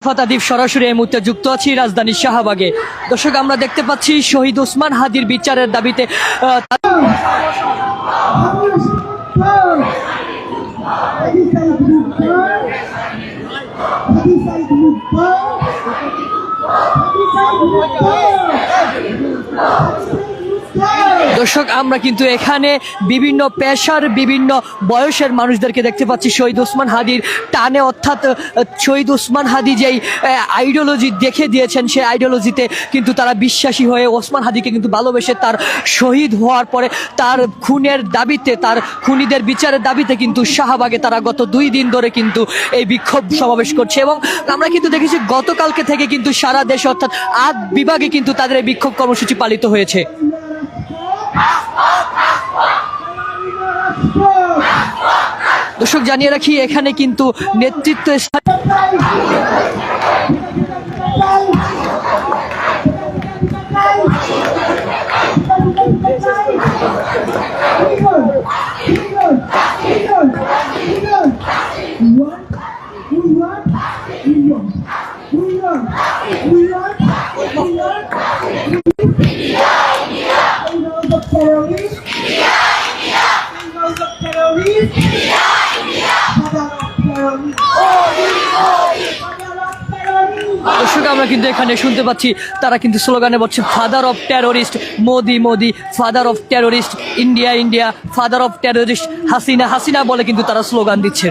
ফতাদ্বীপ সরাসরি এই মুহূর্তে যুক্ত আছি রাজধানীর শাহবাগে। দর্শক, আমরা দেখতে পাচ্ছি শহীদ ওসমান হাদির বিচারের দাবিতে দর্শক, আমরা কিন্তু এখানে বিভিন্ন পেশার বিভিন্ন বয়সের মানুষদেরকে দেখতে পাচ্ছি শহীদ ওসমান হাদির টানে, অর্থাৎ শহীদ ওসমান হাদি যেই আইডিওলজি দেখে দিয়েছেন সেই আইডিওলজিতে কিন্তু তারা বিশ্বাসী হয়ে ওসমান হাদিকে কিন্তু ভালোবেসে তার শহীদ হওয়ার পরে তার খুনের দাবিতে, তার খুনিদের বিচারের দাবিতে কিন্তু শাহবাগে তারা গত 2 দিন ধরে কিন্তু এই বিক্ষোভ সমাবেশ করছে। এবং আমরা কিন্তু দেখেছি গতকালকে থেকে কিন্তু সারা দেশে অর্থাৎ 8 বিভাগে কিন্তু তাদের এই বিক্ষোভ কর্মসূচি পালিত হয়েছে। দর্শক, জানিয়ে রাখি এখানে কিন্তু নেতৃত্ব দর্শক, আমরা কিন্তু এখানে শুনতে পাচ্ছি তারা কিন্তু স্লোগানে বলছে father of terrorist Modi, Modi father of terrorist, India, India father of terrorist, Hasina, Hasina বলে কিন্তু তারা স্লোগান দিচ্ছে।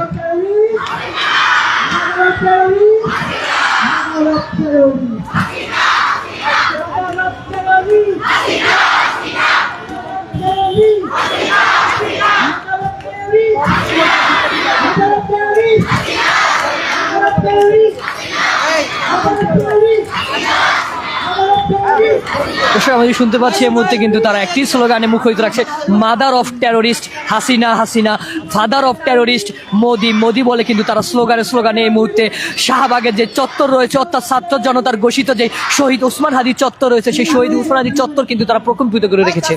আমি শুনতে পাচ্ছি এই মুহূর্তে কিন্তু তারা একটি স্লোগানে মুখরিত রাখছে, mother of terrorist Hasina, Hasina father of terrorist Modi, Modi বলে কিন্তু তারা স্লোগানে এই মুহূর্তে শাহবাগের যে চত্বর রয়েছে অর্থাৎ ছাত্র জনতার ঘোষিত যে শহীদ ওসমান হাদির চত্বর রয়েছে সেই শহীদ ওসমান হাদির চত্বর কিন্তু তারা প্রকম্পিত করে রেখেছে।